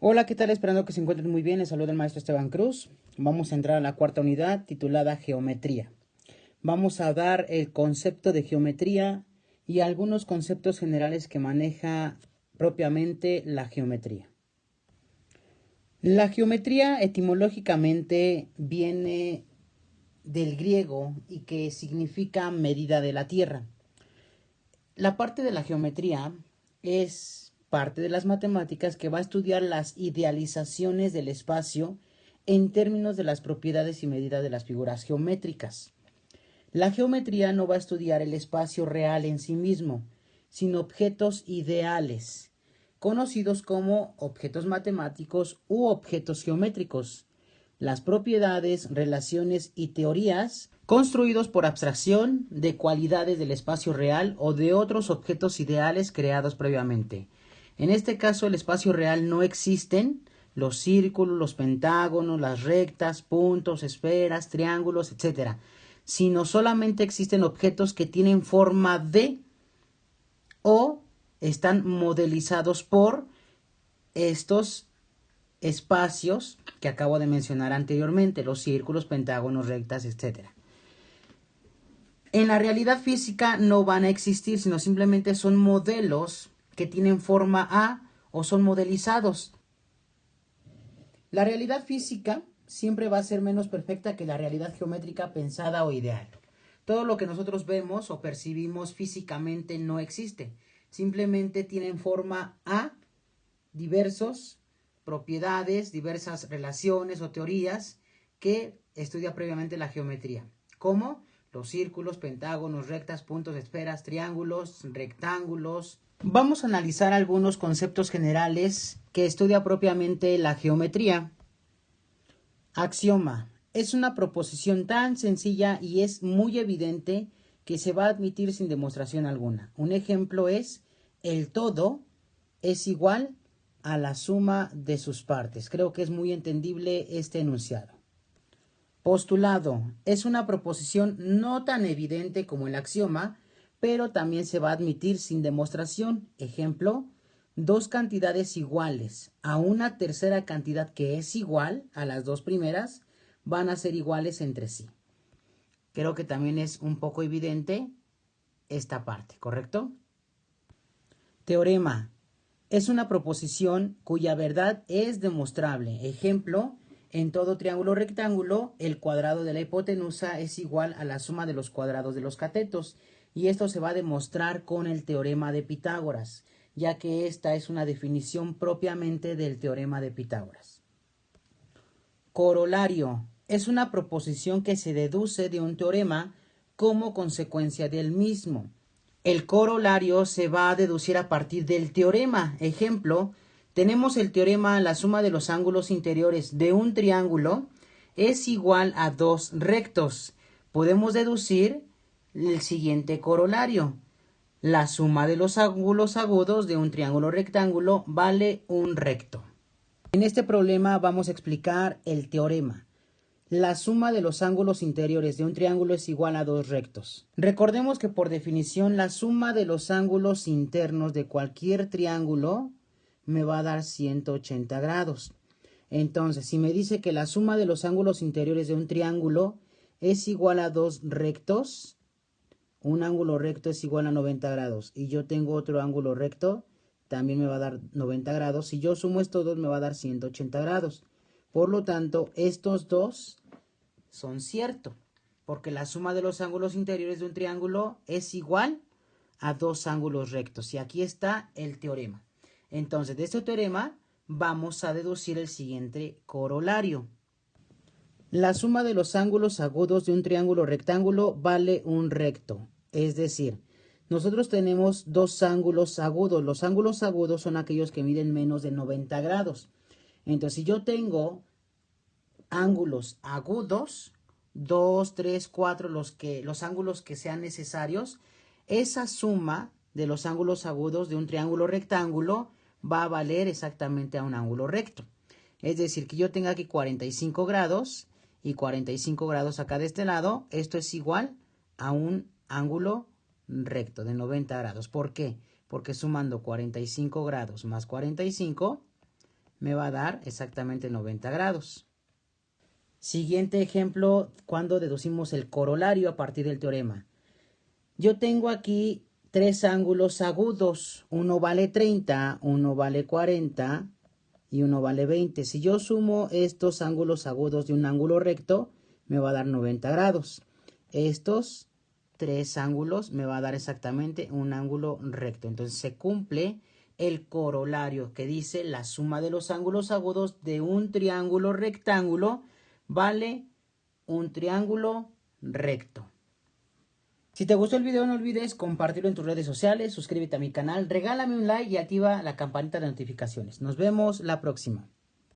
Hola, ¿qué tal? Esperando que se encuentren muy bien. Les saluda el maestro Esteban Cruz. Vamos a entrar a la cuarta unidad titulada Geometría. Vamos a dar el concepto de geometría y algunos conceptos generales que maneja propiamente la geometría. La geometría etimológicamente viene del griego y que significa medida de la tierra. La parte de la geometría es parte de las matemáticas que va a estudiar las idealizaciones del espacio en términos de las propiedades y medidas de las figuras geométricas. La geometría no va a estudiar el espacio real en sí mismo, sino objetos ideales, conocidos como objetos matemáticos u objetos geométricos, las propiedades, relaciones y teorías construidos por abstracción de cualidades del espacio real o de otros objetos ideales creados previamente. En este caso, el espacio real no existen los círculos, los pentágonos, las rectas, puntos, esferas, triángulos, etc., sino solamente existen objetos que tienen forma de o están modelizados por estos espacios que acabo de mencionar anteriormente, los círculos, pentágonos, rectas, etc. En la realidad física no van a existir, sino simplemente son modelos que tienen forma A o son modelizados. La realidad física siempre va a ser menos perfecta que la realidad geométrica pensada o ideal. Todo lo que nosotros vemos o percibimos físicamente no existe. Simplemente tienen forma A, diversos propiedades, diversas relaciones o teorías que estudia previamente la geometría, como los círculos, pentágonos, rectas, puntos, esferas, triángulos, rectángulos. Vamos a analizar algunos conceptos generales que estudia propiamente la geometría. Axioma. Es una proposición tan sencilla y es muy evidente que se va a admitir sin demostración alguna. Un ejemplo es: el todo es igual a la suma de sus partes. Creo que es muy entendible este enunciado. Postulado. Es una proposición no tan evidente como el axioma, pero también se va a admitir sin demostración. Ejemplo: dos cantidades iguales a una tercera cantidad que es igual a las dos primeras van a ser iguales entre sí. Creo que también es un poco evidente esta parte, ¿correcto? Teorema. Es una proposición cuya verdad es demostrable. Ejemplo: en todo triángulo rectángulo, el cuadrado de la hipotenusa es igual a la suma de los cuadrados de los catetos. Y esto se va a demostrar con el teorema de Pitágoras, ya que esta es una definición propiamente del teorema de Pitágoras. Corolario. Es una proposición que se deduce de un teorema como consecuencia del mismo. El corolario se va a deducir a partir del teorema. Ejemplo: tenemos el teorema: la suma de los ángulos interiores de un triángulo es igual a dos rectos. Podemos deducir el siguiente corolario: la suma de los ángulos agudos de un triángulo rectángulo vale un recto. En este problema vamos a explicar el teorema. La suma de los ángulos interiores de un triángulo es igual a dos rectos. Recordemos que por definición la suma de los ángulos internos de cualquier triángulo me va a dar 180 grados. Entonces, si me dice que la suma de los ángulos interiores de un triángulo es igual a dos rectos, un ángulo recto es igual a 90 grados y yo tengo otro ángulo recto, también me va a dar 90 grados. Si yo sumo estos dos me va a dar 180 grados. Por lo tanto, estos dos son ciertos, porque la suma de los ángulos interiores de un triángulo es igual a dos ángulos rectos. Y aquí está el teorema. Entonces, de este teorema vamos a deducir el siguiente corolario. La suma de los ángulos agudos de un triángulo rectángulo vale un recto. Es decir, nosotros tenemos dos ángulos agudos. Los ángulos agudos son aquellos que miden menos de 90 grados. Entonces, si yo tengo ángulos agudos, 2, 3, 4, los ángulos que sean necesarios, esa suma de los ángulos agudos de un triángulo rectángulo va a valer exactamente a un ángulo recto. Es decir, que yo tenga aquí 45 grados y 45 grados acá de este lado, esto es igual a un ángulo recto de 90 grados. ¿Por qué? Porque sumando 45 grados más 45 me va a dar exactamente 90 grados. Siguiente ejemplo, cuando deducimos el corolario a partir del teorema. Yo tengo aquí tres ángulos agudos. Uno vale 30, uno vale 40 y uno vale 20. Si yo sumo estos ángulos agudos de un ángulo recto, me va a dar 90 grados. Estos tres ángulos me va a dar exactamente un ángulo recto. Entonces se cumple el corolario que dice la suma de los ángulos agudos de un triángulo rectángulo vale un triángulo recto. Si te gustó el video no olvides compartirlo en tus redes sociales, suscríbete a mi canal, regálame un like y activa la campanita de notificaciones. Nos vemos la próxima.